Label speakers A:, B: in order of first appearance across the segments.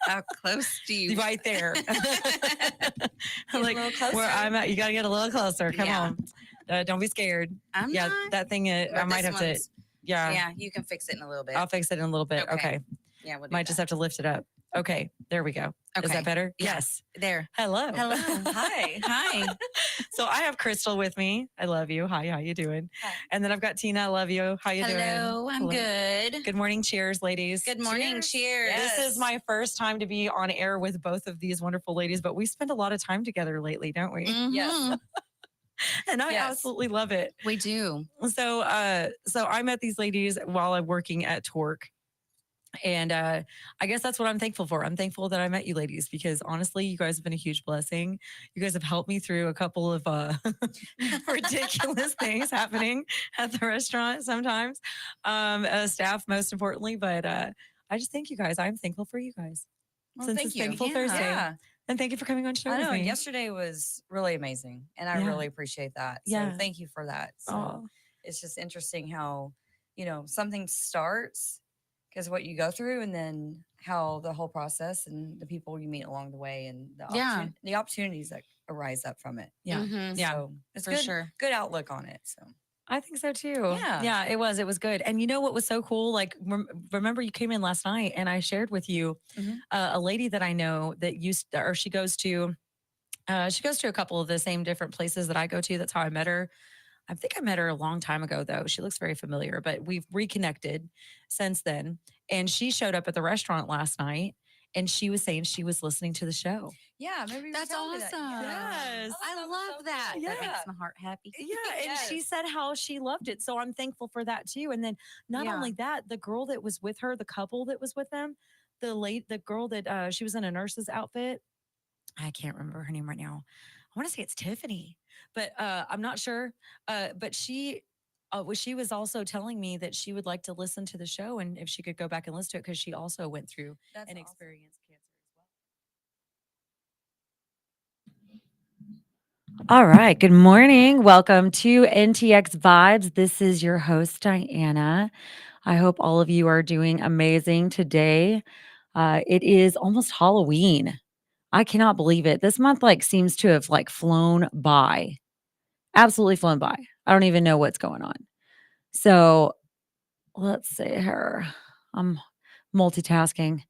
A: How close do you?
B: Right there.
A: Get a
B: Like
A: little closer.
B: where I'm at, you got to get a little closer. Come
A: Yeah.
B: on. Don't be scared.
A: I'm
B: Yeah,
A: not.
B: that thing, I
A: But
B: might
A: this
B: have to,
A: one's.
B: yeah,
A: Yeah, you can fix it in a little bit.
B: I'll fix it in a little bit. Okay.
A: Yeah, we'll do
B: Might just
A: that.
B: have to lift it up. Okay. There we go. Is
A: Okay.
B: that better?
A: Yeah.
B: Yes.
A: There.
B: Hello.
A: Hello.
B: Hi.
A: Hi.
B: So I have Crystal with me. I love you. Hi, how you doing?
A: Hi.
B: And then I've got Tina. I love you. How you doing?
A: Hello. I'm good.
B: Good morning. Cheers, ladies.
A: Good morning. Cheers.
B: This is my first time to be on air with both of these wonderful ladies, but we spend a lot of time together lately, don't we?
A: Mhm.
B: And I
A: Yes.
B: absolutely love it.
A: We do.
B: So I met these ladies while I'm working at Torque. And I guess that's what I'm thankful for. I'm thankful that I met you ladies because honestly, you guys have been a huge blessing. You guys have helped me through a couple of ridiculous things happening at the restaurant sometimes, staff most importantly. But I just thank you guys. I'm thankful for you guys.
C: Well,
B: Since
C: thank
B: it's
C: you.
B: Thankful
A: Yeah.
B: Thursday.
C: Yeah,
B: And thank you for coming on show
C: I
B: with
C: know.
B: me.
C: Yesterday was really amazing, and I
B: Yeah.
C: really appreciate that. So
B: Yeah.
C: thank you for that. So
B: Aw.
C: it's just interesting how something starts because what you go through, and then how the whole process and the people you meet along the way, and
A: Yeah.
C: the opportunities that arise up from it.
B: Yeah.
A: Mhm.
B: Yeah.
C: So it's
A: For
C: good.
A: sure.
C: Good outlook on it. So
B: I think so too.
C: Yeah.
B: Yeah, it was. It was good. And you know what was so cool? Like, remember you came in last night and I shared with you
C: Mhm.
B: a lady that I know that or she goes to a couple of the same different places that I go to. That's how I met her. I think I met her a long time ago, though. She looks very familiar, but we've reconnected since then. And she showed up at the restaurant last night and she was saying she was listening to the show.
C: yeah, maybe you were
A: That's
C: telling me
A: awesome.
C: that.
B: Yes.
A: I
C: that was
A: love
C: so
A: that.
C: cool.
A: That
B: Yeah.
A: makes my heart happy.
B: Yeah, and she
C: Yes.
B: said how she loved it. So I'm thankful for that too. And then not
C: Yeah.
B: only that, the girl that was with her, the couple that was with them, the girl that she was in a nurse's outfit. I can't remember her name right now. I want to say it's Tiffany, but I'm not sure. But she was also telling me that she would like to listen to the show and if she could go back and listen to it because she also went through
C: That's
B: and
C: awesome.
B: experienced cancer as well. All right. Good morning. Welcome to NTX Vibes. This is your host, Diana. I hope all of you are doing amazing today. It is almost Halloween. I cannot believe it. This month seems to have flown by. Absolutely flown by. I don't even know what's going on. So let's see here. I'm multitasking.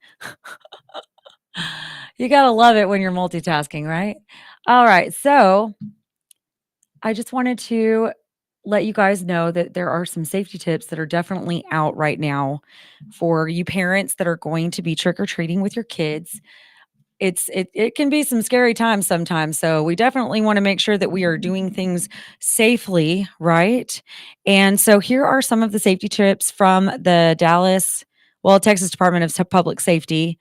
B: You got to love it when you're multitasking, right? All right. So I just wanted to let you guys know that there are some safety tips that are definitely out right now for you parents that are going to be trick or treating with your kids. It can be some scary times sometimes, so we definitely want to make sure that we are doing things safely, right? And so here are some of the safety tips from the Texas Department of Public Safety.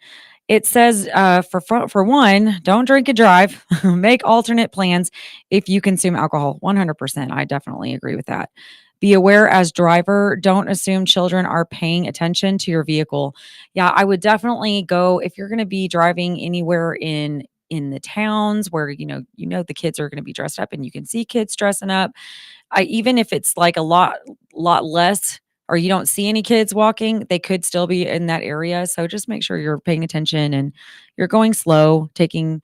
B: It says, for one, don't drink and drive. Make alternate plans if you consume alcohol. 100%. I definitely agree with that. Be aware as driver. Don't assume children are paying attention to your vehicle. Yeah, I would definitely go if you're going to be driving anywhere in the towns where the kids are going to be dressed up and you can see kids dressing up. Even if it's like a lot less or you don't see any kids walking, they could still be in that area. So just make sure you're paying attention and you're going slow, taking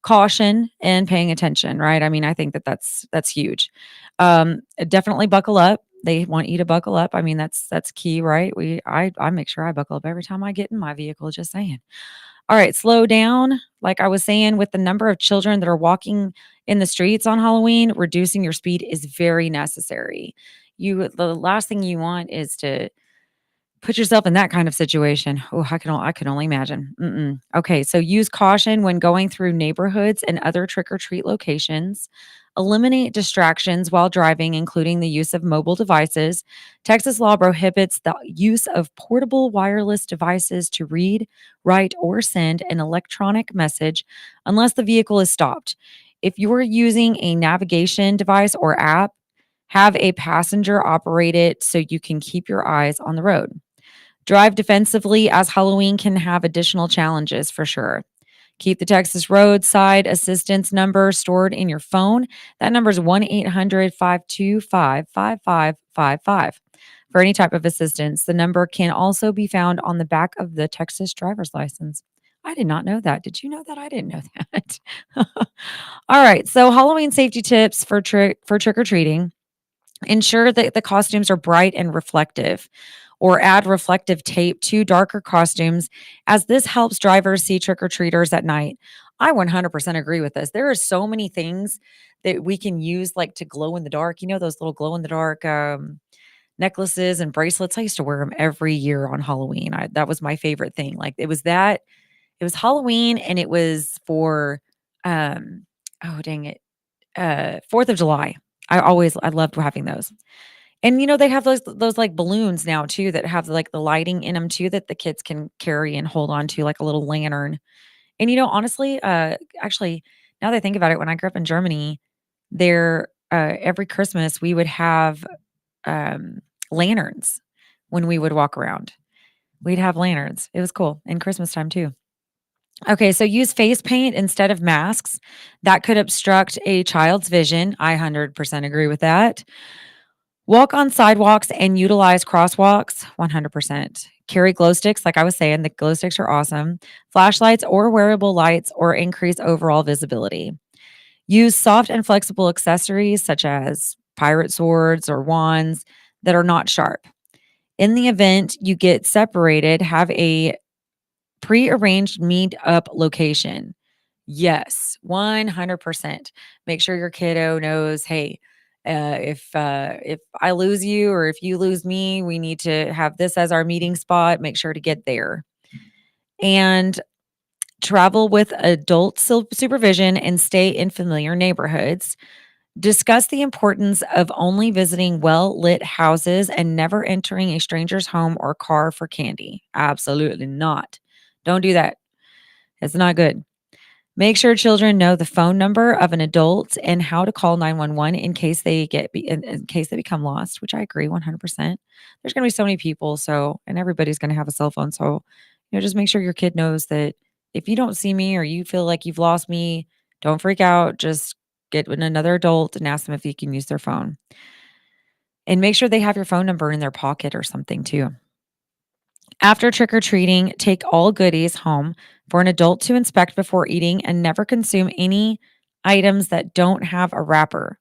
B: caution and paying attention, right? I mean, I think that's huge. Definitely buckle up. They want you to buckle up. I mean, that's key, right? I make sure I buckle up every time I get in my vehicle, just saying. All right, slow down. Like I was saying, with the number of children that are walking in the streets on Halloween, reducing your speed is very necessary. The last thing you want is to put yourself in that kind of situation. Oh, I can only imagine. Okay, so use caution when going through neighborhoods and other trick or treat locations. Eliminate distractions while driving, including the use of mobile devices. Texas law prohibits the use of portable wireless devices to read, write, or send an electronic message unless the vehicle is stopped. If you are using a navigation device or app, have a passenger operate it so you can keep your eyes on the road. Drive defensively as Halloween can have additional challenges for sure. Keep the Texas roadside assistance number stored in your phone. That number is 1-800-525-5555 for any type of assistance. The number can also be found on the back of the Texas driver's license. I I did not know that. Did you know that? I didn't know that. All right. So Halloween safety tips for trick or treating. Ensure that the costumes are bright and reflective, or add reflective tape to darker costumes, as this helps drivers see trick or treaters at night. I 100% agree with this. There are so many things that we can use, like to glow in the dark. You know, those little glow in the dark necklaces and bracelets. I used to wear them every year on Halloween. That was my favorite thing. Like it was Halloween, and it was for, oh, dang it, 4th of July. I loved having those. And, they have those, like, balloons now too that have, like, the lighting in them too that the kids can carry and hold on to like a little lantern. And, honestly, actually, now that I think about it, when I grew up in Germany, there, every Christmas, we would have, um, lanterns when we would walk around. We'd have lanterns. It was cool, and Christmas time too. Okay, so use face paint instead of masks. That could obstruct a child's vision. I 100% agree with that. Walk on sidewalks and utilize crosswalks. 100%. Carry glow sticks. Like I was saying, the glow sticks are awesome. Flashlights or wearable lights, or increase overall visibility. Use soft and flexible accessories such as pirate swords or wands that are not sharp. In the event you get separated, have a prearranged meet-up location. Yes, 100%. Make sure your kiddo knows, hey, if I lose you or if you lose me, we need to have this as our meeting spot. Make sure to get there. And travel with adult supervision and stay in familiar neighborhoods. Discuss the importance of only visiting well-lit houses and never entering a stranger's home or car for candy. Absolutely not. Don't do that. It's not good. Make sure children know the phone number of an adult and how to call 911 in case in case they become lost, which I agree 100%. There's going to be so many people, and everybody's going to have a cell phone. So, just make sure your kid knows that if you don't see me or you feel like you've lost me, don't freak out. Just get with another adult and ask them if you can use their phone. And make sure they have your phone number in their pocket or something too. After trick or treating, take all goodies home for an adult to inspect before eating, and never consume any items that don't have a wrapper.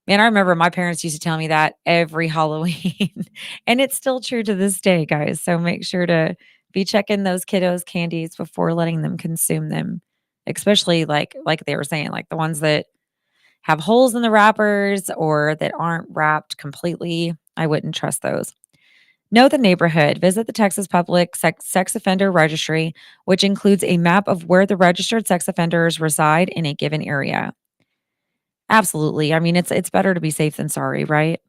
B: Man, I remember my parents used to tell me that every Halloween, and it's still true to this day, guys. So make sure to be checking those kiddos' candies before letting them consume them, especially like they were saying, like the ones that have holes in the wrappers or that aren't wrapped completely. I wouldn't trust those. Know the neighborhood. Visit the Texas Public Sex Offender Registry, which includes a map of where the registered sex offenders reside in a given area. Absolutely. I mean, it's better to be safe than sorry, right?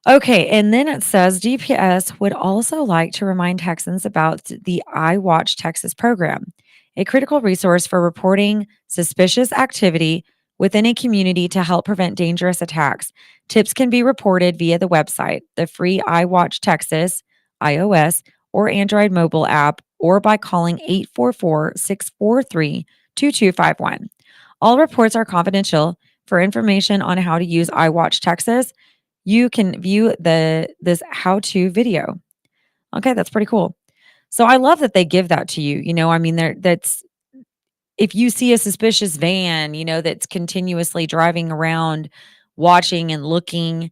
B: Okay, and then it says DPS would also like to remind Texans about the I Watch Texas program, a critical resource for reporting suspicious activity within a community to help prevent dangerous attacks. Tips can be reported via the website, the free I Watch Texas iOS or Android mobile app, or by calling 844-643-2251. All reports are confidential. For information on how to use I Watch Texas, you can view this how-to video. Okay, that's pretty cool. So I love that they give that to you. I mean, that's if you see a suspicious van, that's continuously driving around, watching and looking,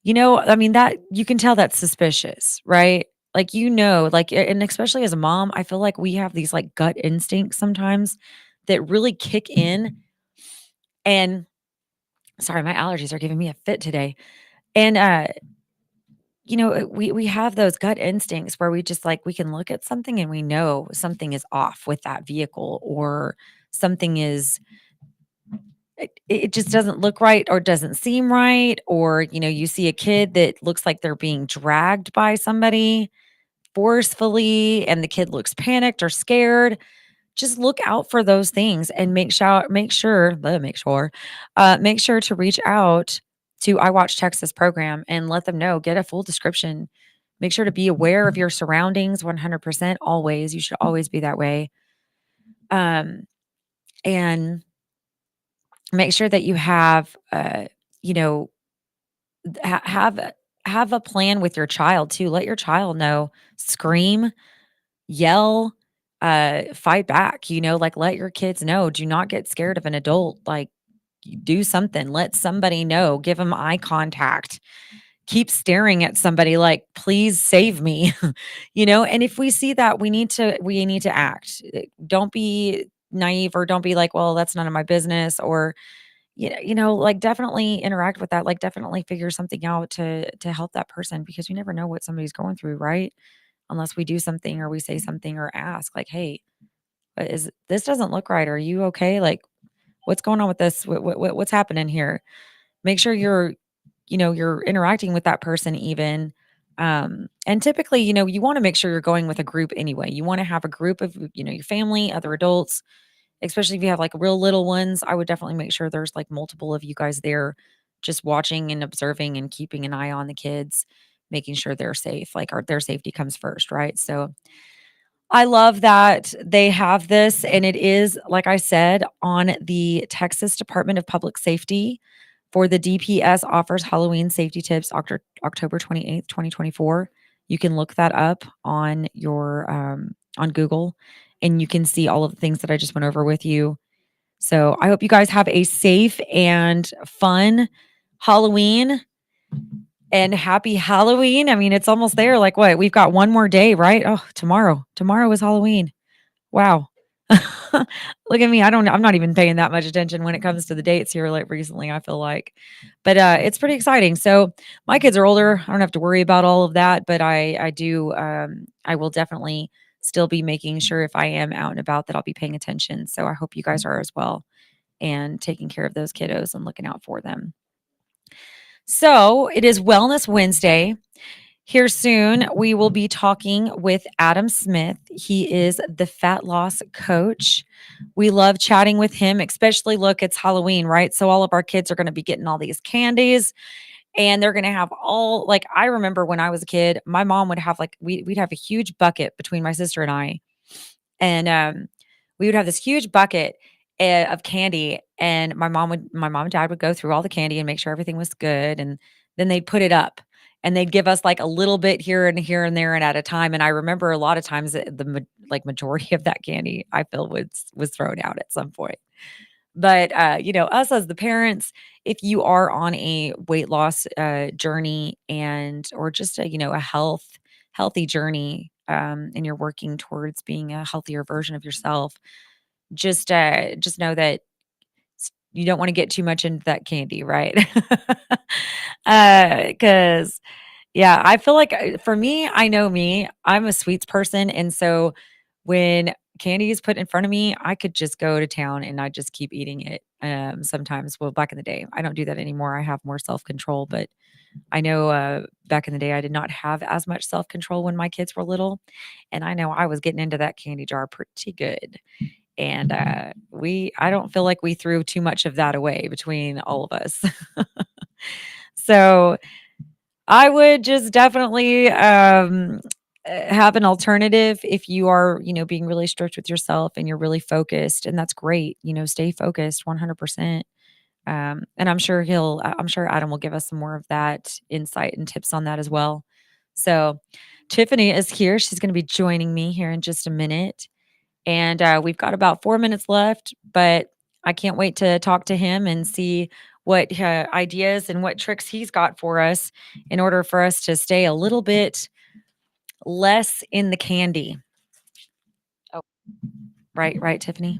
B: I mean, that you can tell that's suspicious, right? Like, and especially as a mom, I feel like we have these like gut instincts sometimes that really kick in. And sorry, my allergies are giving me a fit today. And we have those gut instincts where we just like we can look at something and we know something is off with that vehicle, or something is it just doesn't look right or doesn't seem right, or you see a kid that looks like they're being dragged by somebody forcefully and the kid looks panicked or scared. Just look out for those things and make sure to reach out to I Watch Texas program and let them know, get a full description. Make sure to be aware of your surroundings 100%. Always. You should always be that way. And make sure that you have, you know, have a plan with your child too. Let your child know, scream, yell, fight back, like let your kids know, do not get scared of an adult. Like do something, let somebody know, give them eye contact, keep staring at somebody like, please save me. And if we see that, we need to act. Don't be naive, or don't be like, well, that's none of my business, or like definitely interact with that, like definitely figure something out to help that person, because you never know what somebody's going through, right? Unless we do something or we say something or ask like, hey, this doesn't look right, are you okay? Like, what's going on with this? What's happening here? Make sure you're interacting with that person even. And typically, you want to make sure you're going with a group anyway. You want to have a group of, your family, other adults, especially if you have like real little ones. I would definitely make sure there's like multiple of you guys there, just watching and observing and keeping an eye on the kids, making sure they're safe. Like their safety comes first, right? So I love that they have this, and it is, like I said, on the Texas Department of Public Safety. For the DPS offers Halloween safety tips October 28th, 2024. You can look that up on your on Google, and you can see all of the things that I just went over with you. So I hope you guys have a safe and fun Halloween, and happy Halloween. I mean, it's almost there. Like what? We've got one more day, right? Oh, tomorrow. Tomorrow is Halloween. Wow. Look at me. I'm not even paying that much attention when it comes to the dates here like recently, I feel like. But it's pretty exciting. So my kids are older. I don't have to worry about all of that, but I do I will definitely still be making sure, if I am out and about, that I'll be paying attention. So I hope you guys are as well, and taking care of those kiddos and looking out for them. So it is Wellness Wednesday. Here soon, we will be talking with Adam Smith. He is the fat loss coach. We love chatting with him, especially look, it's Halloween, right? So all of our kids are going to be getting all these candies, and they're going to have all, like, I remember when I was a kid, my mom would have like, we'd have a huge bucket between my sister and I. And we would have this huge bucket of candy, and my mom and dad would go through all the candy and make sure everything was good, and then they'd put it up, and they'd give us like a little bit here and there and at a time. And I remember a lot of times like majority of that candy, I feel, was thrown out at some point. But us as the parents, if you are on a weight loss journey, and or just a healthy journey, and you're working towards being a healthier version of yourself, just know that you don't want to get too much into that candy, right? Because yeah, I feel like, for me, I know me, I'm a sweets person. And so when candy is put in front of me, I could just go to town and I just keep eating it. Sometimes, well, back in the day, I don't do that anymore. I have more self control, but I know back in the day, I did not have as much self control when my kids were little. And I know I was getting into that candy jar pretty good. And I don't feel like we threw too much of that away between all of us. So I would just definitely have an alternative if you are, being really strict with yourself and you're really focused, and that's great. Stay focused 100%. And I'm sure Adam will give us some more of that insight and tips on that as well. So Tiffany is here. She's going to be joining me here in just a minute. And we've got about 4 minutes left, but I can't wait to talk to him and see what ideas and what tricks he's got for us in order for us to stay a little bit less in the candy. Oh, right, Tiffany?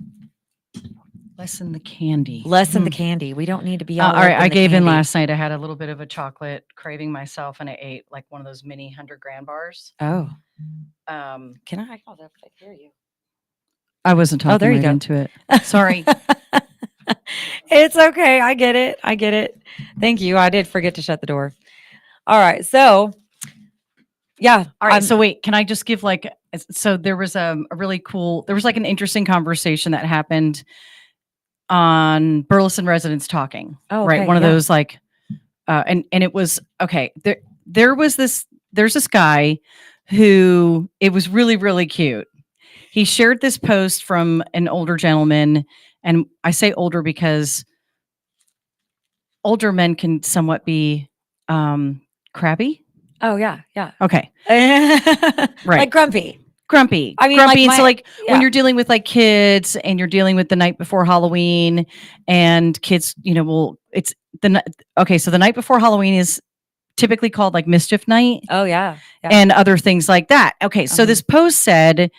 D: Less in the candy.
B: Less in the candy. We don't need to be all
D: right.
B: up in
D: I
B: the
D: gave in
B: candy.
D: last night. I had a little bit of a chocolate craving myself, and I ate like one of those mini 100-gram bars.
B: Oh,
D: Can I?
B: Oh, I hear you.
D: I wasn't talking
B: there you go.
D: into it. Sorry.
B: It's okay. I get it. Thank you. I did forget to shut the door. All right. So, yeah.
D: All right. So wait, can I just give so there was a really cool, there was like an interesting conversation that happened on Burleson Residents Talking.
B: Oh,
D: right.
B: okay,
D: One of
B: yeah.
D: those and it was, okay. There's this guy who, it was really, really cute. He shared this post from an older gentleman. And I say older because older men can somewhat be crabby.
B: Oh, yeah.
D: Okay.
B: Right. Like grumpy.
D: grumpy.
B: I mean,
D: grumpy.
B: like,
D: And so, like,
B: yeah.
D: when you're dealing with like kids and you're dealing with the night before Halloween, and kids, it's okay. So the night before Halloween is typically called like mischief night
B: Oh yeah.
D: and other things like that. Okay, so this post said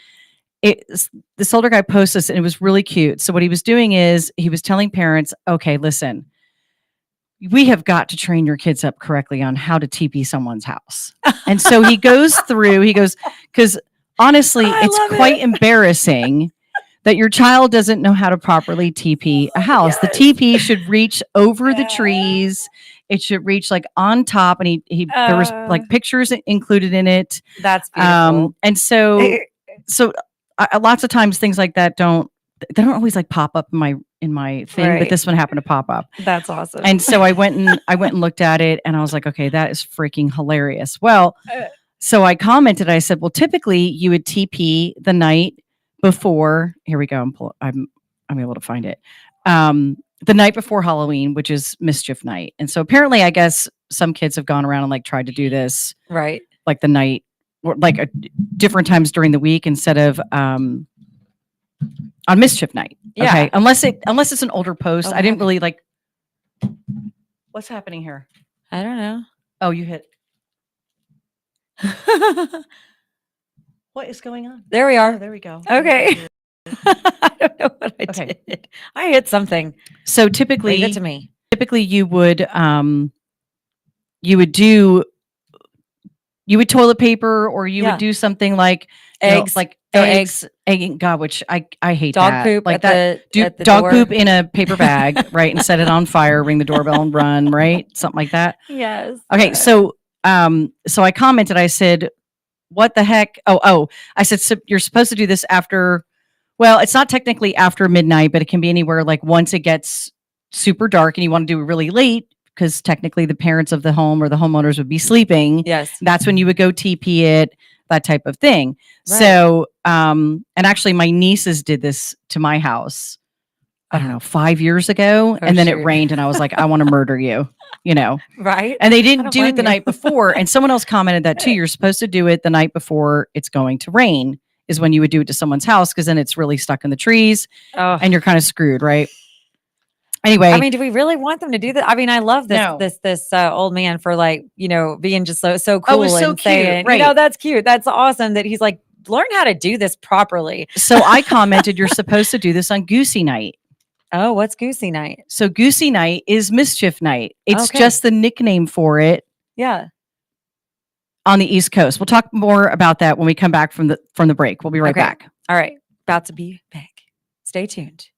D: this older guy posted this, and it was really cute. So what he was doing is he was telling parents, okay, listen, we have got to train your kids up correctly on how to TP someone's house. And so he goes through, because honestly, it's quite embarrassing that your child doesn't know how to properly TP a house. The TP should reach over the trees. It should reach like on top. And there was like pictures included in it.
B: That's beautiful.
D: And so lots of times things like that don't always like pop up in my thing, but this one happened to pop up.
B: That's awesome.
D: And so I went and looked at it, and I was like, okay, that is freaking hilarious. Well, so I commented, I said, well, typically you would TP the night before. Here we go. I'm able to find it. The night before Halloween, which is mischief night. And so apparently, I guess some kids have gone around and like tried to do this,
B: right?
D: Like the night, or like different times during the week instead of on mischief night.
B: Yeah.
D: Okay. Unless it's an older post. I didn't really like. What's happening here?
B: I don't know.
D: Oh, you hit. What is going on?
B: There we are.
D: Oh, there we go.
B: Okay. I don't know what I did. I hit something.
D: So typically,
B: Leave it to me.
D: Typically, you would toilet paper, or you would do something like
B: eggs,
D: eggs, egging. God, which I hate
B: dog
D: that.
B: poop
D: like
B: at
D: that.
B: the
D: Dog
B: door.
D: poop in a paper bag, right, and set it on fire. Ring the doorbell and run, right, something like that.
B: Yes.
D: Okay, so I commented. I said, "What the heck?" Oh, I said, so you're supposed to do this after. Well, it's not technically after midnight, but it can be anywhere. Like once it gets super dark and you want to do it really late, because technically the parents of the home or the homeowners would be sleeping.
B: Yes.
D: That's when you would go TP it, that type of thing. Right. So, and actually my nieces did this to my house, I don't know, 5 years ago. And then it rained and I was like, I want to murder you, Right. And they didn't do it the night before. And someone else commented that too. You're supposed to do it the night before it's going to rain is when you would do it to someone's house. Cause then it's really stuck in the trees and you're kind of screwed. Right. Anyway,
B: I mean, do we really want them to do that? I mean, I love this old man for like, being just so cool
D: so
B: and
D: cute,
B: saying,
D: right.
B: That's cute. That's awesome that he's like, learn how to do this properly.
D: So I commented, you're supposed to do this on Goosey Night.
B: Oh, what's Goosey Night?
D: So Goosey Night is Mischief Night. It's just the nickname for it.
B: Yeah.
D: On the East Coast. We'll talk more about that when we come back from the break. We'll be right back.
B: All right. About to be back. Stay tuned.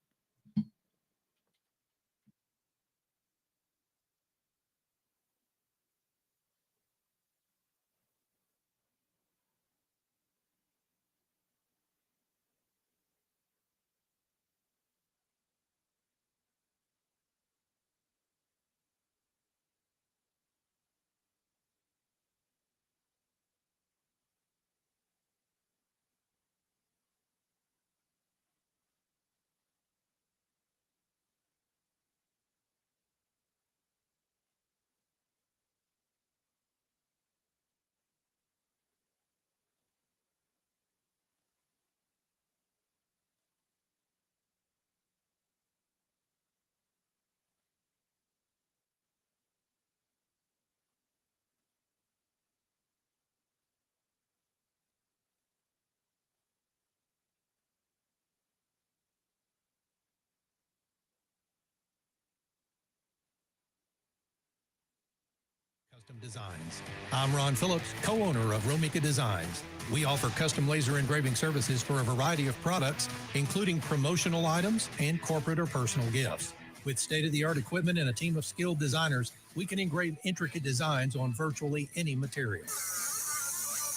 E: Designs. I'm Ron Phillips, co-owner of Romika Designs. We offer custom laser engraving services for a variety of products, including promotional items and corporate or personal gifts. With state-of-the-art equipment and a team of skilled designers, we can engrave intricate designs on virtually any material.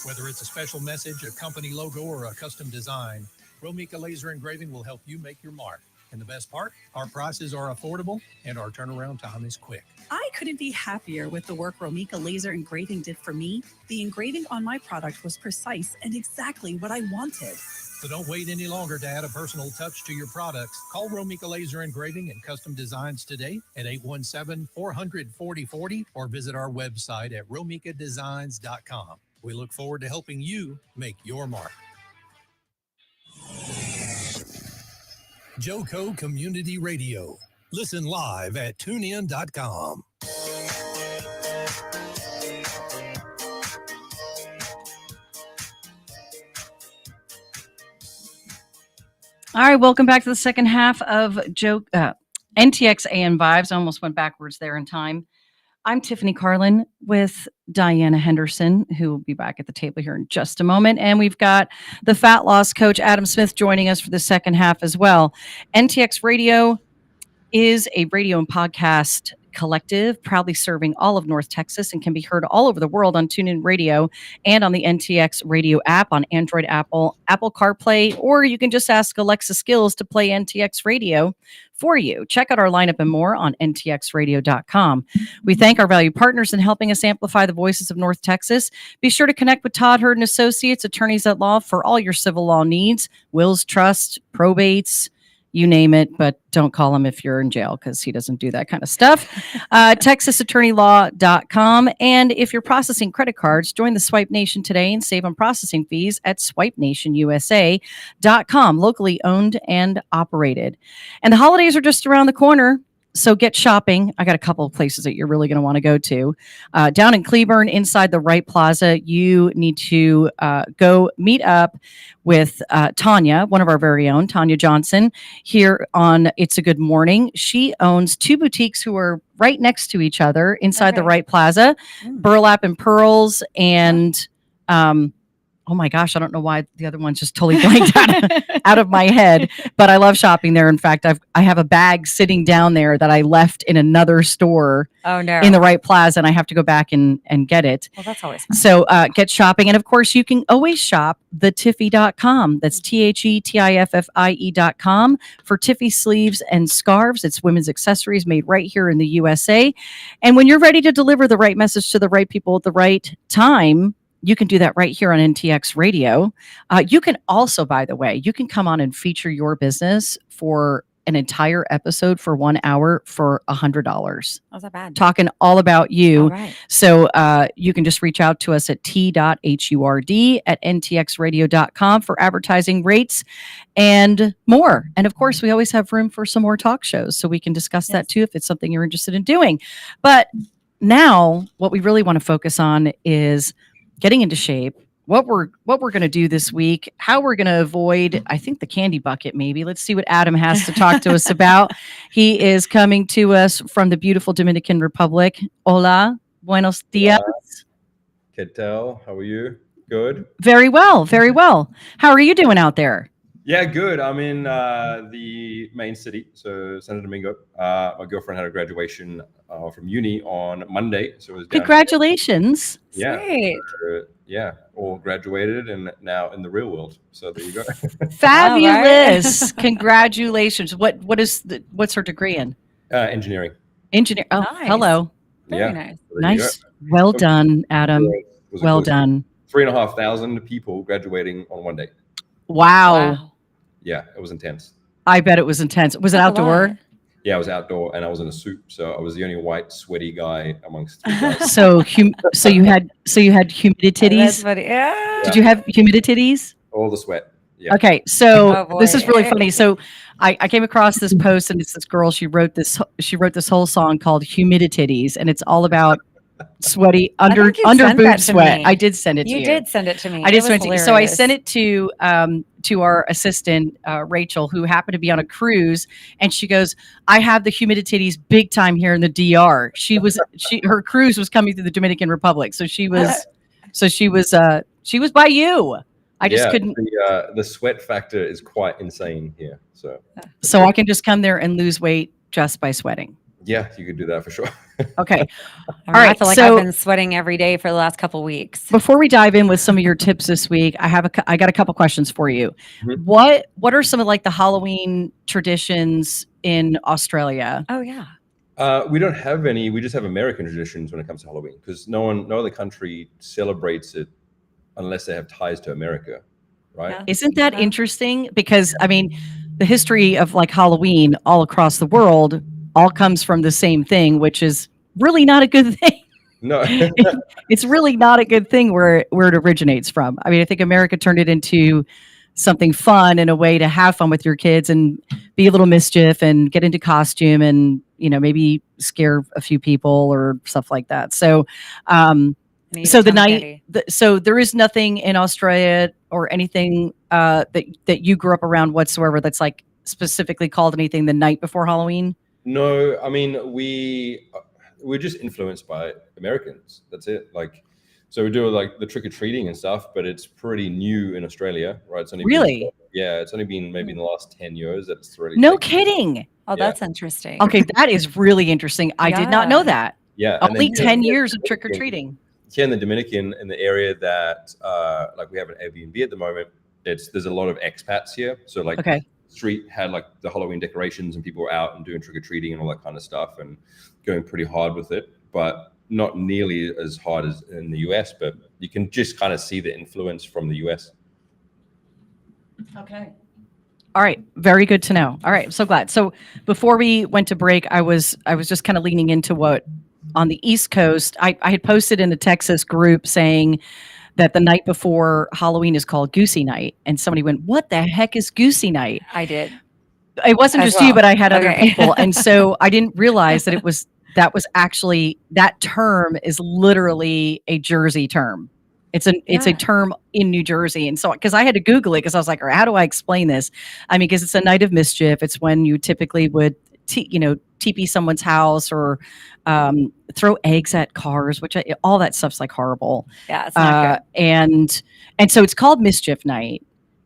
E: Whether it's a special message, a company logo, or a custom design, Romika Laser Engraving will help you make your mark. And the best part, our prices are affordable and our turnaround time is quick.
F: I couldn't be happier with the work Romika Laser Engraving did for me. The engraving on my product was precise and exactly what I wanted.
E: So don't wait any longer to add a personal touch to your products. Call Romika Laser Engraving and Custom Designs today at 817-400-4040 or visit our website at romikadesigns.com. We look forward to helping you make your mark. Joco Community Radio. Listen live at tunein.com.
D: All right, welcome back to the second half of NTX AM Vibes. I almost went backwards there in time. I'm Tiffany Carlin with Diana Henderson, who will be back at the table here in just a moment. And we've got the fat loss coach, Adam Smith, joining us for the second half as well. NTX Radio is a radio and podcast collective proudly serving all of North Texas and can be heard all over the world on TuneIn Radio and on the NTX Radio app on Android, Apple CarPlay, or you can just ask Alexa Skills to play NTX Radio for you. Check out our lineup and more on ntxradio.com. We thank our valued partners in helping us amplify the voices of North Texas. Be sure to connect with Todd Hurd and Associates, attorneys at law, for all your civil law needs, wills, trusts, probates, you name it, but don't call him if you're in jail because he doesn't do that kind of stuff. TexasAttorneyLaw.com. And if you're processing credit cards, join the Swipe Nation today and save on processing fees at SwipeNationUSA.com, locally owned and operated. And the holidays are just around the corner. So get shopping. I got a couple of places that you're really going to want to go to. Down in Cleburne, inside the Wright Plaza, you need to go meet up with Tanya, one of our very own, Tanya Johnson, here on It's a Good Morning. She owns two boutiques who are right next to each other inside the Wright Plaza, Burlap and Pearls, and oh my gosh, I don't know why the other one's just totally blanked out of my head, but I love shopping there. In fact, I have a bag sitting down there that I left in another store in the Wright Plaza, and I have to go back and get it.
B: Well, that's always fun.
D: So get shopping. And of course, you can always shop thetiffy.com. That's TheTiffie.com for Tiffy sleeves and scarves. It's women's accessories made right here in the USA. And when you're ready to deliver the right message to the right people at the right time, you can do that right here on NTX Radio. You can also, by the way, you can come on and feature your business for an entire episode for 1 hour for $100.
B: Oh, that bad.
D: Talking all about you.
B: All right.
D: So you can just reach out to us at t.hurd@ntxradio.com for advertising rates and more. And of course, we always have room for some more talk shows, so we can discuss that too if it's something you're interested in doing. But now what we really want to focus on is getting into shape, what we're going to do this week, how we're going to avoid, I think, the candy bucket maybe. Let's see what Adam has to talk to us about. He is coming to us from the beautiful Dominican Republic. Hola, buenos dias.
G: ¿Qué tal? How are you? Good?
D: Very well, very well. How are you doing out there?
G: Yeah, good. I'm in the main city, so Santo Domingo. My girlfriend had a graduation from uni on Monday, so it was down
D: Congratulations.
G: here.
B: Sweet.
G: Yeah, all graduated and now in the real world. So there you go.
D: Fabulous. Congratulations. What's her degree in?
G: Engineering.
D: Engineer. Oh,
B: Nice.
D: hello.
B: Very nice.
G: So there you go.
D: Nice. Well done, Adam.
G: It was
D: Well
G: cool.
D: done.
G: 3,500 people graduating on one day.
D: Wow.
G: Yeah, it was intense.
D: I bet it was intense. Was it
B: That's a
D: outdoor?
B: lot.
G: Yeah, I was outdoor and I was in a suit, so I was the only white, sweaty guy amongst three guys.
D: So you had humidititties.
B: That's funny. Yeah.
D: Did you have humidititties?
G: All the sweat. Yeah.
D: Okay, so
B: Oh, boy.
D: this is really funny. So I came across this post, and it's this girl. She wrote this whole song called "Humidititties," and it's all about sweaty under
B: think you sent
D: boob
B: that to
D: sweat.
B: me.
D: I did send it to you.
B: You did send it to me.
D: I
B: It
D: just
B: was
D: went to, so I
B: hilarious.
D: sent it to our assistant Rachel, who happened to be on a cruise, and she goes, "I have the humidititties big time here in the DR." Her cruise was coming through the Dominican Republic, so she was by you. I just couldn't.
G: The sweat factor is quite insane here.
D: So I can just come there and lose weight just by sweating.
G: Yeah, you could do that for sure.
D: Okay.
B: I
D: All right,
B: feel like
D: so-
B: I've been sweating every day for the last couple weeks.
D: Before we dive in with some of your tips this week, I got a couple questions for you.
G: Mhm.
D: What are some of like the Halloween traditions in Australia?
B: Oh yeah.
G: We don't have any. We just have American traditions when it comes to Halloween because no other country celebrates it unless they have ties to America, right?
B: Yeah.
D: Isn't that interesting? Because I mean, the history of like Halloween all across the world all comes from the same thing, which is really not a good thing.
G: No.
D: It's really not a good thing where it originates from. I mean, I think America turned it into something fun and a way to have fun with your kids and be a little mischief and get into costume and, maybe scare a few people or stuff like that. So,
B: And eat a
D: so the
B: ton of
D: night,
B: candy.
D: so there is nothing in Australia or anything that you grew up around whatsoever that's like specifically called anything the night before Halloween.
G: No, I mean we're just influenced by Americans. That's it. Like, so we do like the trick or treating and stuff, but it's pretty new in Australia, right? It's only
D: Really?
G: it's only been maybe in the last 10 years that it's really
D: No
G: taken off.
D: kidding.
B: Oh,
G: Yeah.
B: that's interesting.
D: Okay, that is really interesting. I did not know
B: Yeah.
D: that.
G: Yeah, and
D: Only
G: then
D: 10
G: here in
D: years
G: the
D: of trick or
G: Dominican-
D: treating.
G: Here in the Dominican, in the area that like we have an Airbnb at the moment, there's a lot of expats here. So like
D: Okay.
G: street had like the Halloween decorations and people were out and doing trick or treating and all that kind of stuff and going pretty hard with it, but not nearly as hard as in the US. But you can just kind of see the influence from the US.
D: Okay. All right. Very good to know. All right. I'm so glad. So before we went to break, I was just kind of leaning into what on the East Coast, I had posted in the Texas group saying that the night before Halloween is called Goosey Night. And somebody went, "What the heck is Goosey Night?"
B: I did.
D: It wasn't
B: As
D: just you,
B: well.
D: but I had other
B: Okay.
D: people. And so I didn't realize that that was actually, that term is literally a Jersey term. It's a
B: Yeah.
D: term in New Jersey. And so, because I had to Google it, because I was like, all right, how do I explain this? I mean, because it's a night of mischief. It's when you typically would, TP someone's house or throw eggs at cars, which all that stuff's like horrible.
B: Yeah, it's not good.
D: And so it's called Mischief Night,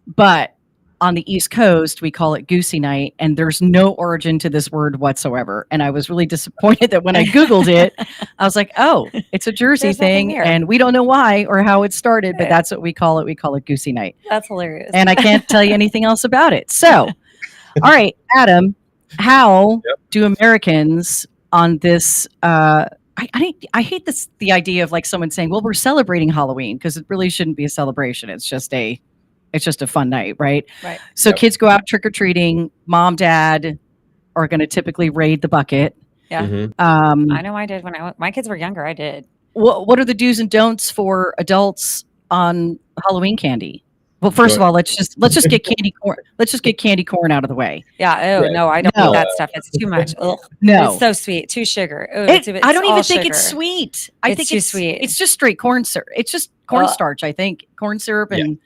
D: but on the East Coast, we call it Goosey Night, and there's no origin to this word whatsoever. And I was really disappointed that when I Googled it, I was like, oh, it's a Jersey
B: There's nothing
D: thing,
B: there.
D: and we don't know why or how it started, but
B: Right.
D: that's what we call it. We call it Goosey Night.
B: That's hilarious.
D: And I can't tell you anything else about it. So, all right, Adam, how do Americans on this? I hate this, the idea of like someone saying, "Well, we're celebrating Halloween," because it really shouldn't be a celebration. It's just a fun night, right?
B: Right.
D: So
G: Yep.
D: kids go out trick or treating. Mom, dad are going to typically raid the bucket.
B: Yeah.
G: Mhm.
B: I know I did when my kids were younger. I did.
D: What are the do's and don'ts for adults on Halloween candy? Well, first of all, let's just get candy corn. Let's just get candy corn out of the way.
B: Yeah. Oh
G: Yeah.
B: no, I don't
D: No.
B: eat that stuff. It's too much. Ugh.
D: No,
B: It's so sweet. Too sugar. Ugh,
D: I don't even
B: all
D: think it's
B: sugar.
D: sweet. I
B: It's
D: think
B: too
D: it's
B: sweet.
D: It's just straight corn syrup. It's just cornstarch. I think corn syrup,
G: Yeah.
D: and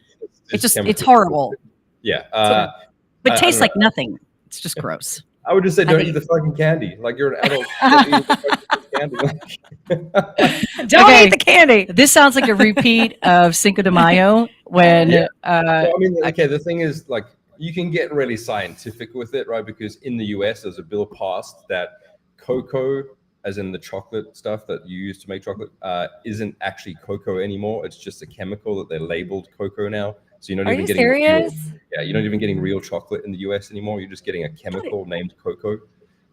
D: it's
G: chemical.
D: horrible.
G: Yeah.
D: But
G: I
D: tastes
G: don't
D: like
G: know.
D: nothing. It's just gross.
G: I would just say
B: I
G: don't
B: think-
G: eat the fucking candy. Like you're an adult. Don't eat the fucking candy.
B: Don't
D: Okay.
B: eat the candy.
D: This sounds like a repeat of Cinco de Mayo when
G: Yeah. Well, I mean, okay, the thing is, like, you can get really scientific with it, right? Because in the US, there's a bill passed that cocoa, as in the chocolate stuff that you use to make chocolate, isn't actually cocoa anymore. It's just a chemical that they labeled cocoa now. So you're not
B: Are
G: even
B: you
G: getting
B: serious?
G: you're not even getting real chocolate in the US anymore. You're just getting a chemical named cocoa,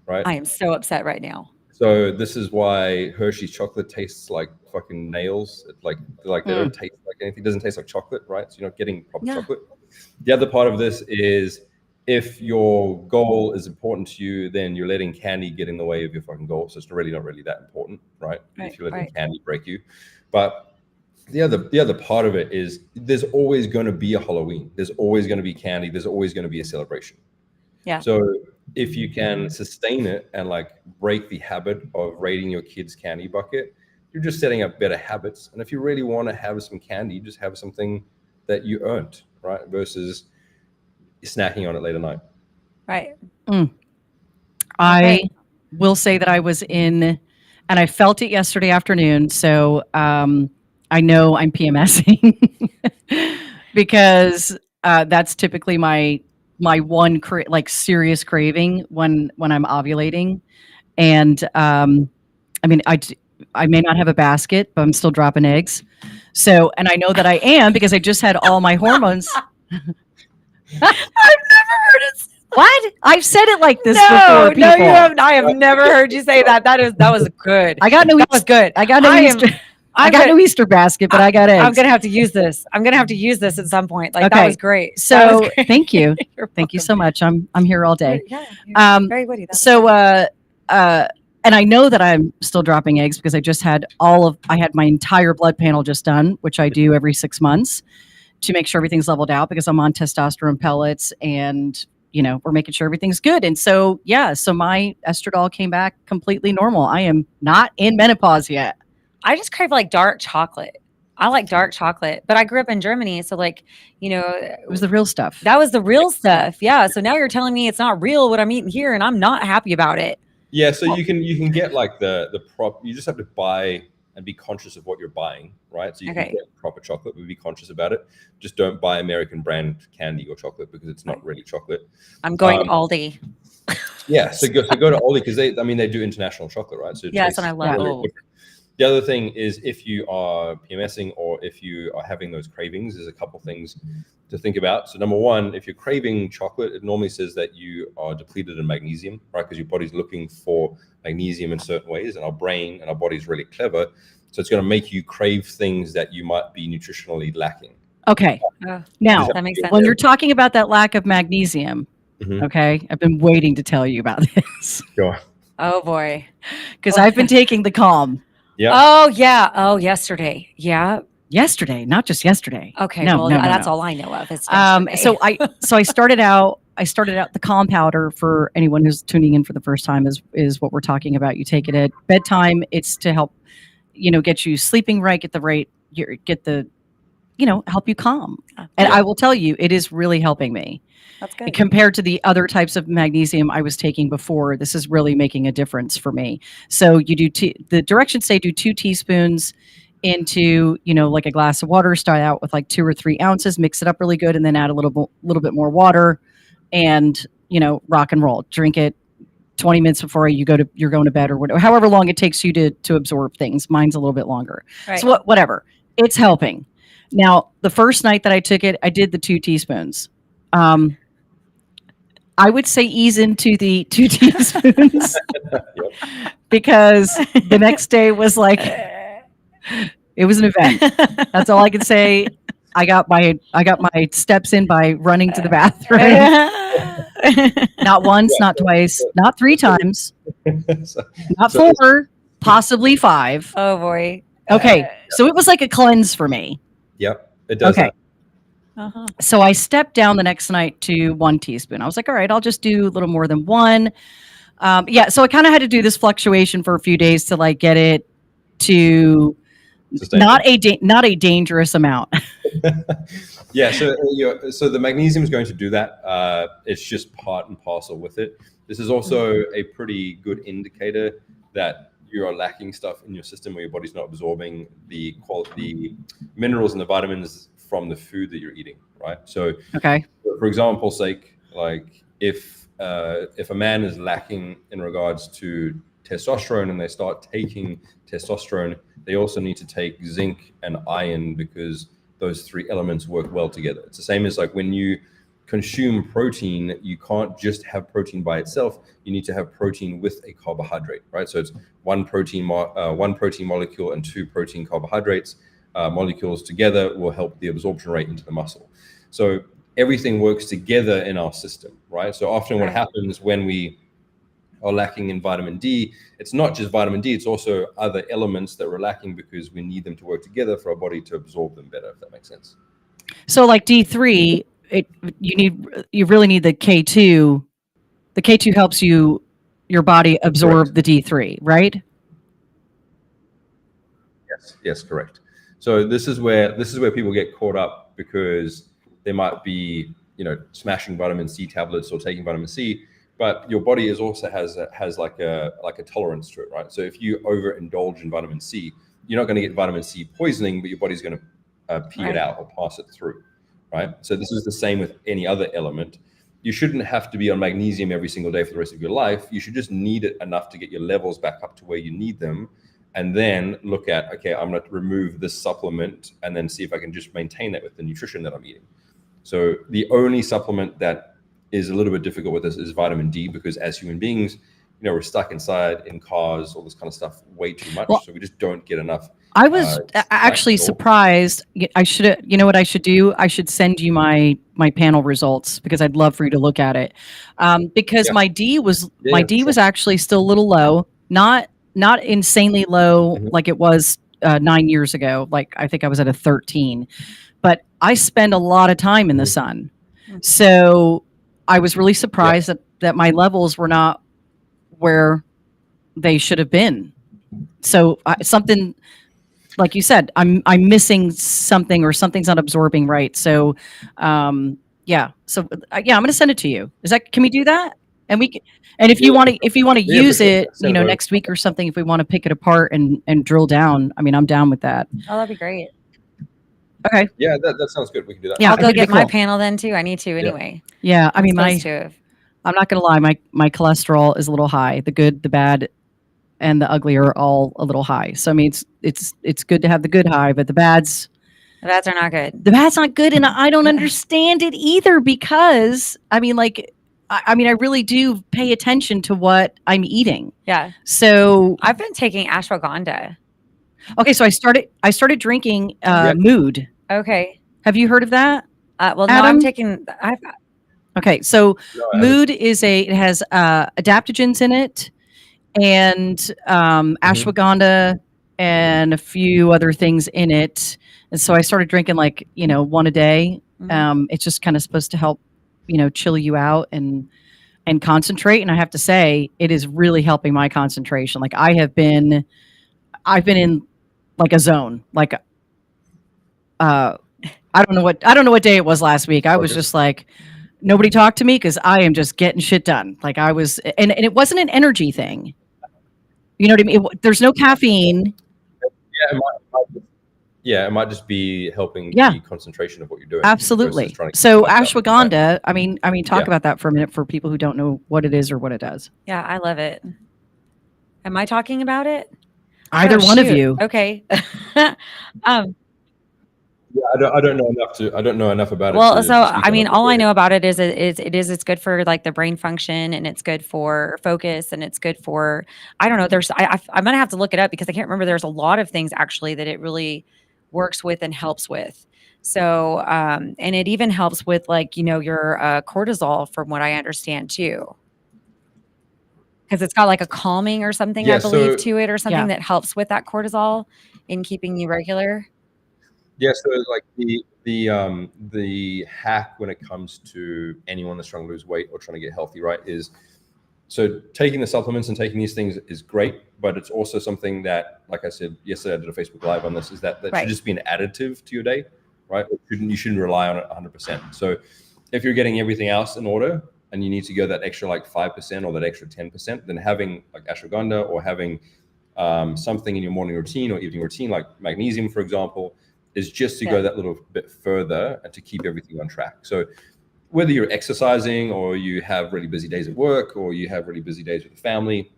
G: right?
B: I am so upset right now.
G: So this is why Hershey's chocolate tastes like fucking nails. They don't taste like anything. It doesn't taste like chocolate, right? So you're not getting proper
B: Yeah.
G: chocolate. The other part of this is if your goal is important to you, then you're letting candy get in the way of your fucking goal. So it's really not really that important, right?
B: Right,
G: If you're letting
B: right.
G: candy break you. But the other part of it is there's always going to be a Halloween. There's always going to be candy. There's always going to be a celebration.
B: Yeah.
G: So if you can sustain it and like break the habit of raiding your kid's candy bucket, you're just setting up better habits. And if you really want to have some candy, just have something that you earned, right? Versus snacking on it late at night.
B: Right.
D: I
B: Okay.
D: will say that I was in, and I felt it yesterday afternoon. So I know I'm PMSing because that's typically my one serious craving when I'm ovulating. And I mean, I may not have a basket, but I'm still dropping eggs. So, and I know that I am because I just had all my hormones.
B: I've never heard it.
D: What? I've said it like this
B: No,
D: before. People.
B: no, you haven't. I have never heard you say that. That was good.
D: I got no.
B: That was good.
D: I got no
B: I am-
D: Easter. I
B: I'm
D: got
B: gonna-
D: no Easter basket, but I got eggs.
B: I'm gonna have to use this. I'm gonna have to use this at some point. Like that
D: Okay.
B: was great. That
D: So
B: was great.
D: thank you,
B: You're
D: thank you
B: welcome.
D: so much. I'm here all day.
B: Yeah, you're very witty. That's
D: So and I know that I'm still dropping eggs because I just had I had my entire blood panel just done, which I do every 6 months to make sure everything's leveled out because I'm on testosterone pellets and we're making sure everything's good. And so, yeah, so my estradiol came back completely normal. I am not in menopause yet.
B: I just crave like dark chocolate. I like dark chocolate, but I grew up in Germany, so like,
D: It was the real stuff.
B: that was the real stuff. Yeah. So now you're telling me it's not real what I'm eating here, and I'm not happy about it.
G: Yeah, so you can get like the prop. You just have to buy and be conscious of what you're buying, right? So you
B: Okay.
G: can get proper chocolate, but be conscious about it. Just don't buy American brand candy or chocolate because it's not really chocolate.
B: I'm going to Aldi.
G: Yeah, so go to Aldi because they do international chocolate, right? So it
B: Yes,
G: tastes
B: and I love
G: really
B: Aldi.
G: different. The other thing is if you are PMSing or if you are having those cravings, there's a couple things to think about. So number one, if you're craving chocolate, it normally says that you are depleted in magnesium, right? Because your body's looking for magnesium in certain ways, and our brain and our body's really clever. So it's going to make you crave things that you might be nutritionally lacking.
D: Okay. Now,
B: That makes sense.
D: when you're talking about that lack of magnesium,
G: Mhm.
D: okay, I've been waiting to tell you about this
G: Go on.
B: Oh boy.
D: because I've been taking the Calm
G: Yeah.
B: Oh yeah. Oh, yesterday. Yeah.
D: yesterday, not just yesterday.
B: Okay.
D: No,
B: well,
D: no, no,
B: that's
D: no.
B: all I know of. It's yesterday.
D: So I started out the Calm powder. For anyone who's tuning in for the first time, is what we're talking about. You take it at bedtime. It's to help get you sleeping right, help you calm. And I will tell you, it is really helping me.
B: That's good.
D: Compared to the other types of magnesium I was taking before, this is really making a difference for me. So you do the directions say do 2 teaspoons into like a glass of water. Start out with like 2 or 3 ounces, mix it up really good, and then add a little bit more water, and rock and roll. Drink it 20 minutes before you're going to bed, or whatever, however long it takes you to absorb things. Mine's a little bit longer.
B: Right.
D: So whatever, it's helping. Now, the first night that I took it, I did the 2 teaspoons. I would say ease into the 2 teaspoons because the next day was like, it was an event. That's all I can say. I got my steps in by running to the bathroom. Not once, not twice, not 3 times, not 4, possibly 5.
B: Oh boy.
D: Okay, so it was like a cleanse for me.
G: Yep. It does.
D: Okay.
B: Uh-huh.
D: So I stepped down the next night to 1 teaspoon. I was like, all right, I'll just do a little more than 1. So I kind of had to do this fluctuation for a few days to like get it to not a dangerous amount.
G: Yeah, so the magnesium is going to do that. It's just part and parcel with it. This is also a pretty good indicator that you are lacking stuff in your system where your body's not absorbing the minerals and the vitamins from the food that you're eating, right? So,
D: Okay.
G: for example's sake, like if a man is lacking in regards to testosterone and they start taking testosterone, they also need to take zinc and iron because those 3 elements work well together. It's the same as like when you consume protein, you can't just have protein by itself. You need to have protein with a carbohydrate, right? So it's one protein molecule and 2 protein carbohydrates. Molecules together will help the absorption rate into the muscle. So everything works together in our system, right? So often what happens when we are lacking in vitamin D, it's not just vitamin D, it's also other elements that we're lacking because we need them to work together for our body to absorb them better, if that makes sense.
D: So like D3, you really need the K2. The K2 helps your body absorb the D3, right?
G: Yes, correct. So this is where people get caught up because they might be, smashing vitamin C tablets or taking vitamin C, but your body has like a tolerance to it, right? So if you overindulge in vitamin C, you're not going to get vitamin C poisoning, but your body's going to pee it out or pass it through, right? So this is the same with any other element. You shouldn't have to be on magnesium every single day for the rest of your life. You should just need it enough to get your levels back up to where you need them. And then look at, okay, I'm going to remove this supplement and then see if I can just maintain that with the nutrition that I'm eating. So the only supplement that is a little bit difficult with this is vitamin D, because as human beings, we're stuck inside in cars, all this kind of stuff way too much. So we just don't get enough.
D: I was actually surprised. I should, what I should do? I should send you my panel results because I'd love for you to look at it. Because my D was actually still a little low, not insanely low like it was 9 years ago. Like I think I was at a 13, but I spend a lot of time in the sun. So I was really surprised that my levels were not where they should have been. So something, like you said, I'm missing something, or something's not absorbing right. So, yeah. So I'm going to send it to you. Can we do that? And and if you want to
G: Yeah, for
D: use
G: sure.
D: it,
G: Send it over.
D: next week or something, if we want to pick it apart and drill down, I mean, I'm down with that.
B: Oh, that'd be great.
D: Okay.
G: Yeah, that sounds good. We can do that.
D: Yeah,
B: I'll go
D: that'd be
B: get my
D: cool.
B: panel then too. I need to anyway.
D: Yeah. I
B: I'm
D: mean,
B: supposed to have.
D: I'm not going to lie. My cholesterol is a little high. The good, the bad, and the ugly are all a little high. So I mean, it's good to have the good high, but the bad's
B: The bats are not good.
D: not good, and I don't understand it either, because I mean, like, I mean, I really do pay attention to what I'm eating.
B: Yeah.
D: So
B: I've been taking ashwagandha.
D: okay, so I started drinking Mood.
B: Okay.
D: Have you heard of that?
B: Well, no,
D: Adam?
B: I'm taking.
D: Okay, so
G: No, I haven't.
D: Mood it has adaptogens in it, and ashwagandha and a few other things in it. And so I started drinking like, one a day. It's just kind of supposed to help, chill you out and concentrate. And I have to say, it is really helping my concentration. Like I've been in like a zone. Like I don't know what day it was last week. I was just like, nobody talked to me because I am just getting shit done. Like I was, and it wasn't an energy thing. You know what I mean? There's no caffeine.
G: It might just be helping
D: Yeah.
G: the concentration of what you're doing.
D: Absolutely.
G: versus trying to
D: So
G: keep myself, right?
D: ashwagandha, I mean, talk about that for a minute for people who don't know what it is or what it does.
B: Yeah, I love it. Am I talking about it?
D: Either
B: Oh,
D: one of
B: shoot.
D: you.
B: Okay.
G: Yeah, I don't know enough to. I don't know enough about it.
B: Well,
G: to
B: so
G: speak
B: I
G: on
B: mean,
G: it, but
B: all
G: go
B: I
G: ahead.
B: know about it is it's good for like the brain function, and it's good for focus, and it's good for, I don't know. I'm gonna have to look it up because I can't remember. There's a lot of things actually that it really works with and helps with. So, and it even helps with like your cortisol, from what I understand too, because it's got like a calming or something,
G: Yeah,
B: I believe,
G: so-
B: to it, or something
D: Yeah.
B: that helps with that cortisol in keeping you regular.
G: Yeah, so like the hack when it comes to anyone that's trying to lose weight or trying to get healthy, right, is so taking the supplements and taking these things is great, but it's also something that, like I said yesterday, I did a Facebook Live on this, is that
B: Right.
G: should just be an additive to your day, right? You shouldn't rely on it 100%. So if you're getting everything else in order and you need to go that extra like 5% or that extra 10%, then having like ashwagandha or having something in your morning routine or evening routine, like magnesium, for example, is just to go that little bit further and to keep everything on track. So whether you're exercising or you have really busy days at work or you have really busy days with the family,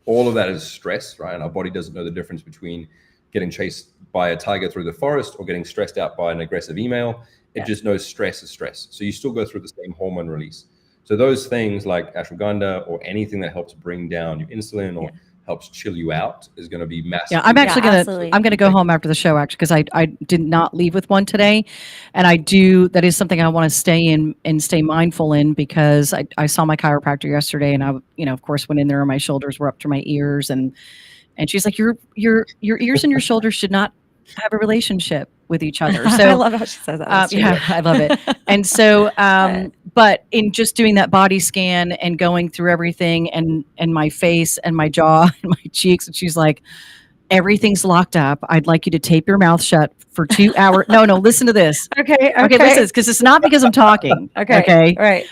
G: all of that is stress, right? And our body doesn't know the difference between getting chased by a tiger through the forest or getting stressed out by an aggressive email. It just knows stress is stress. So you still go through the same hormone release. So those things like ashwagandha or anything that helps bring down your insulin or helps chill you out is going to be massive.
D: Yeah, I'm actually
B: absolutely.
D: I'm gonna go home after the show, actually, because I did not leave with one today, and that is something I want to stay in and stay mindful in, because I saw my chiropractor yesterday, and I of course went in there and my shoulders were up to my ears, and she's like, your ears and your shoulders should not have a relationship with each other. So
B: I love how she says that. That's true.
D: yeah, I love it. And so, but in just doing that body scan and going through everything and my face and my jaw and my cheeks, and she's like, everything's locked up. I'd like you to tape your mouth shut for 2 hours. No, listen to this.
B: Okay,
D: Listen, because it's not because I'm talking.
B: Okay, right.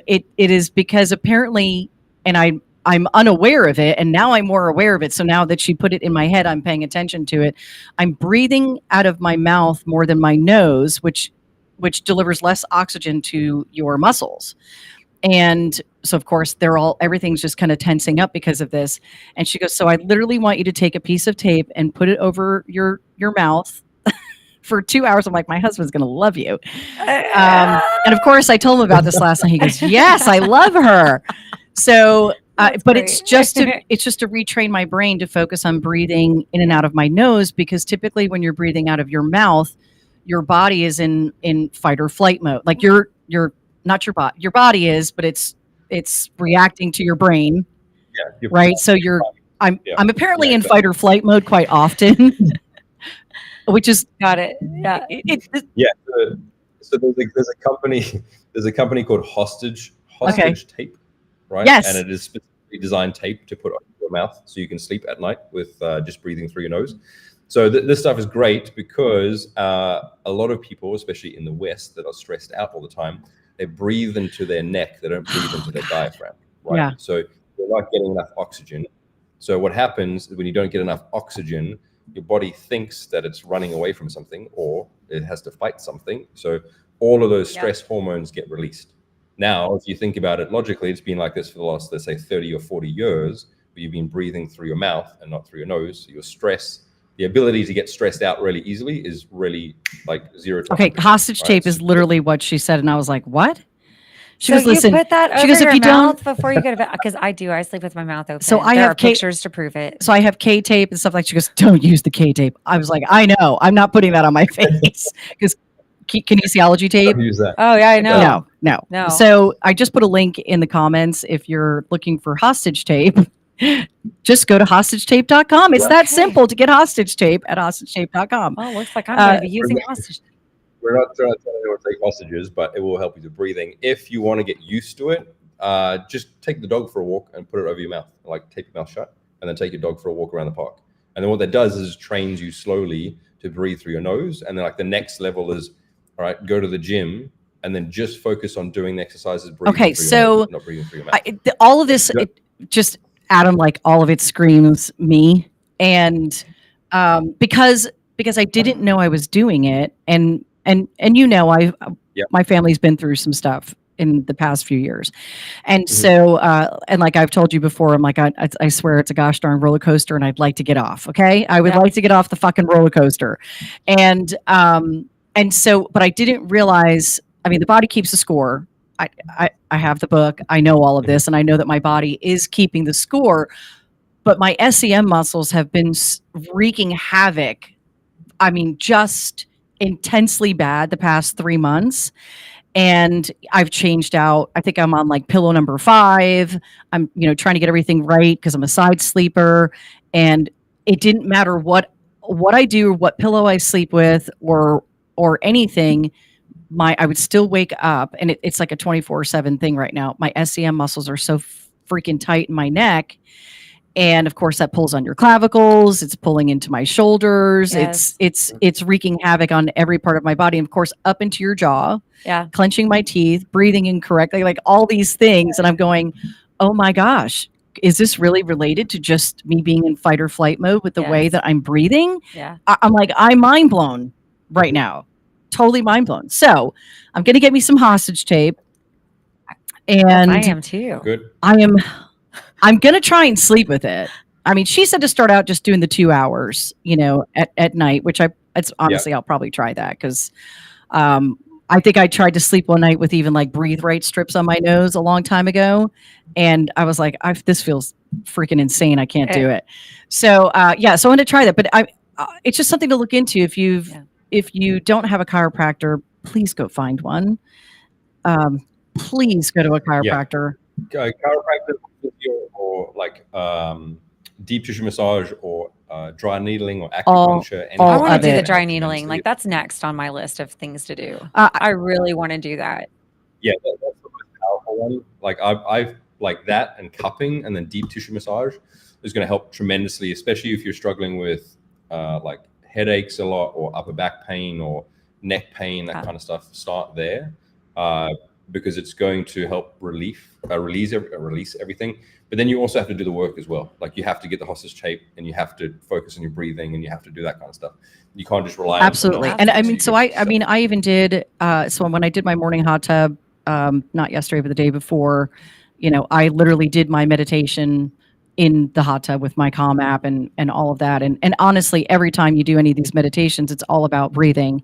D: It is because apparently, and I'm unaware of it, and now I'm more aware of it. So now that she put it in my head, I'm paying attention to it. I'm breathing out of my mouth more than my nose, which delivers less oxygen to your muscles. And so of course everything's just kind of tensing up because of this. And she goes, so I literally want you to take a piece of tape and put it over your mouth for 2 hours. I'm like, my husband's going to love you. And of course I told him about this last night. He goes, yes, I love her. So, but it's just to retrain my brain to focus on breathing in and out of my nose, because typically when you're breathing out of your mouth, your body is in fight or flight mode. Like you're not your body. Your body is, but it's reacting to your brain.
G: Yeah,
D: right. So I'm apparently in fight or flight mode quite often, which is
B: Got it. Yeah.
G: So there's a company there's a company called Hostage Tape, right?
D: Yes.
G: And it is specifically designed tape to put on your mouth so you can sleep at night with just breathing through your nose. So this stuff is great because a lot of people, especially in the West, that are stressed out all the time, they breathe into their neck. They don't breathe into their diaphragm, right?
D: Yeah.
G: So you're not getting enough oxygen. So what happens when you don't get enough oxygen, your body thinks that it's running away from something or it has to fight something. So all of those stress hormones get released. Now, if you think about it logically, it's been like this for the last, let's say, 30 or 40 years, where you've been breathing through your mouth and not through your nose. So your stress, the ability to get stressed out really easily is really like 0 to
D: Okay,
G: 100,
D: hostage
G: right?
D: tape is literally what she said, and I was like, "What?" She
B: So
D: goes,
B: you
D: "Listen."
B: put that
D: she
B: over
D: goes, "If
B: your
D: you don't."
B: mouth before you go to bed, because I do. I sleep with my mouth open.
D: So I
B: there
D: have
B: are pictures to prove it.
D: So I have K tape and stuff like. She goes, "Don't use the K tape." I was like, "I know. I'm not putting that on my face because kinesiology tape."
G: Don't use that.
B: Oh yeah, I know.
D: No.
B: No.
D: So I just put a link in the comments if you're looking for hostage tape. Just go to hostagetape.com. It's that
B: Okay.
D: simple to get hostage tape at hostagetape.com.
B: Well, it looks like I'm going to be using
G: we're-
B: hostage.
G: We're not trying to tell anyone to take hostages, but it will help you to breathing. If you want to get used to it, just take the dog for a walk and put it over your mouth. Like tape your mouth shut and then take your dog for a walk around the park. And then what that does is trains you slowly to breathe through your nose. And then like the next level is, all right, go to the gym and then just focus on doing the exercises. Breathing
D: Okay,
G: through your
D: so
G: nose, not breathing through your mouth.
D: all of this, just Adam, like all of it screams me. And because I didn't know I was doing it, and you know, my family's been through some stuff in the past few years, and so and like I've told you before, I'm like I swear it's a gosh darn roller coaster, and I'd like to get off. Okay, I would like to get off the fucking roller coaster, and so, but I didn't realize. I mean, the body keeps a score. I have the book. I know all of this, and I know that my body is keeping the score. But my SEM muscles have been wreaking havoc. I mean, just intensely bad the past 3 months. And I've changed out. I think I'm on like pillow number 5. I'm, trying to get everything right because I'm a side sleeper. And it didn't matter what I do, what pillow I sleep with, or anything. I would still wake up, and it's like a 24/7 thing right now. My SEM muscles are so freaking tight in my neck. And of course that pulls on your clavicles, it's pulling into my shoulders.
B: Yes.
D: It's wreaking havoc on every part of my body. And of course up into your jaw,
B: Yeah.
D: clenching my teeth, breathing incorrectly, like all these things. And I'm going, oh my gosh, is this really related to just me being in fight or flight mode with the way
B: Yes.
D: that I'm breathing?
B: Yeah.
D: I'm like, I'm mind blown right now. Totally mind blown. So I'm going to get me some hostage tape. And
B: I am too.
G: Good.
D: I'm going to try and sleep with it. I mean, she said to start out just doing the 2 hours, at night, which it's honestly, I'll probably try that because I think I tried to sleep one night with even like breathe right strips on my nose a long time ago. And I was like, this feels freaking insane. I can't do it. So, so I'm going to try that. But it's just something to look into. If you don't have a chiropractor, please go find one. Please go to a chiropractor.
G: Chiropractor or like deep tissue massage or dry needling or acupuncture.
B: I want to do the
G: anything
B: dry needling. Like that's next on my list of things to do. I really want to do that.
G: Yeah, that's the most powerful one. Like I've like that and cupping and then deep tissue massage is going to help tremendously, especially if you're struggling with like headaches a lot or upper back pain or neck pain, that kind of stuff. Start there. Because it's going to help release everything. But then you also have to do the work as well. Like you have to get the hostage tape and you have to focus on your breathing and you have to do that kind of stuff. You can't just rely
D: Absolutely.
G: on
D: And I mean, I even did, so when I did my morning hot tub, not yesterday, but the day before, I literally did my meditation in the hot tub with my Calm app and all of that. And honestly, every time you do any of these meditations, it's all about breathing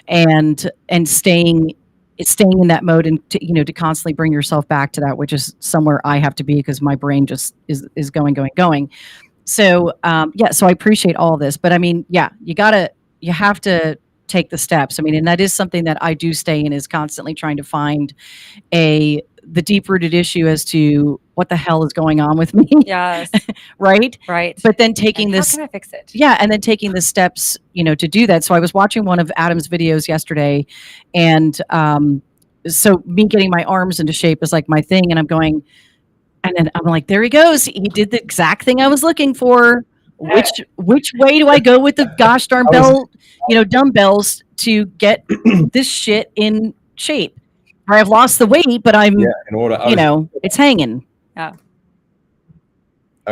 D: and staying in that mode and to constantly bring yourself back to that, which is somewhere I have to be because my brain just is going. So, so I appreciate all this, but I mean, you have to take the steps. I mean, and that is something that I do stay in, is constantly trying to find a the deep rooted issue as to what the hell is going on with me.
B: Yes.
D: Right.
B: Right.
D: But then taking
B: And
D: this,
B: how can I fix it?
D: yeah, and then taking the steps, to do that. So I was watching one of Adam's videos yesterday, and so me getting my arms into shape is like my thing, and I'm going, and then I'm like, there he goes. He did the exact thing I was looking for. Which way do I go with the gosh darn dumbbells to get this shit in shape? I've lost the weight, but I'm,
G: in order.
D: it's hanging.
G: I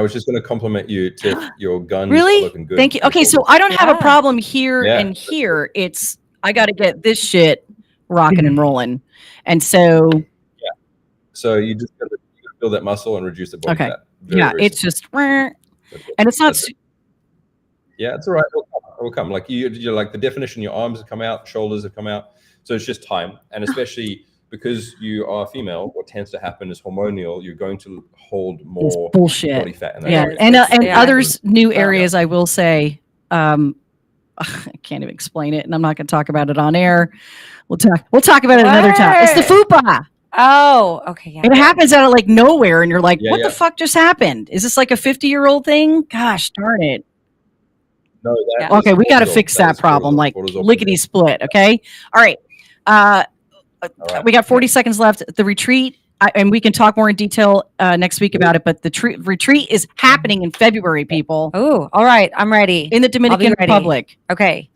G: was just going to compliment you, Tiff. Your guns are
D: Really?
G: looking good.
D: Thank you. Okay, so I don't have a
B: Yeah.
D: problem here
G: Yeah.
D: and here. It's I got to get this shit rocking and rolling, and so
G: So you just got to build that muscle and reduce the body
D: okay,
G: fat. Very,
D: yeah,
G: very
D: it's
G: simple.
D: just, and it's not.
G: That's it. Yeah, it's all right. It will come. Like you're like the definition. Your arms have come out, shoulders have come out. So it's just time, and especially because you are female, what tends to happen is hormonal. You're going to hold
D: It's
G: more
D: bullshit.
G: body fat in that
D: Yeah,
G: area.
D: and
B: Yeah.
D: others new areas. I will say, I can't even explain it, and I'm not going to talk about it on air. We'll talk about it another time. It's the fupa.
B: Oh, okay. Yeah.
D: It happens out of like nowhere, and you're like,
G: Yeah,
D: "What
G: yeah.
D: the fuck just happened? Is this like a 50-year-old thing? Gosh darn it!"
G: No, that
B: Yeah.
G: is
D: Okay, we got to
G: cortisol.
D: fix that
G: is
D: problem,
G: cortisol.
D: like
G: Cortisol
D: lickety split. Okay, all right.
G: All right.
D: We got 40 seconds left. The retreat, and we can talk more in detail next week about it. But the retreat is happening in February, people,
B: Oh, all right. I'm ready.
D: in the Dominican
B: ready.
D: Republic.
B: Okay.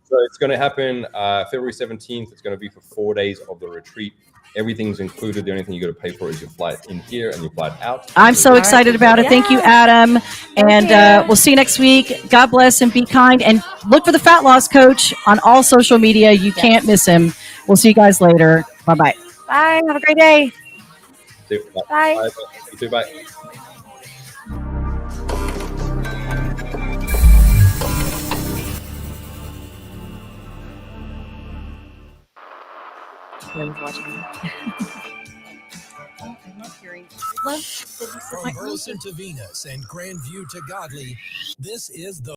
G: So it's going to happen February 17th. It's going to be for 4 days of the retreat. Everything's included. The only thing you got to pay for is your flight in here and your flight out.
D: I'm so excited about it. Thank you, Adam. And we'll see you next week. God bless and be kind. And look for the Fat Loss Coach on all social media. You can't miss him. We'll see you guys later. Bye-bye.
B: Bye. Have a great day.
G: Bye.
B: Bye.
G: You too. Bye.
E: From Burleson to Venus and Grandview to Godly, this is the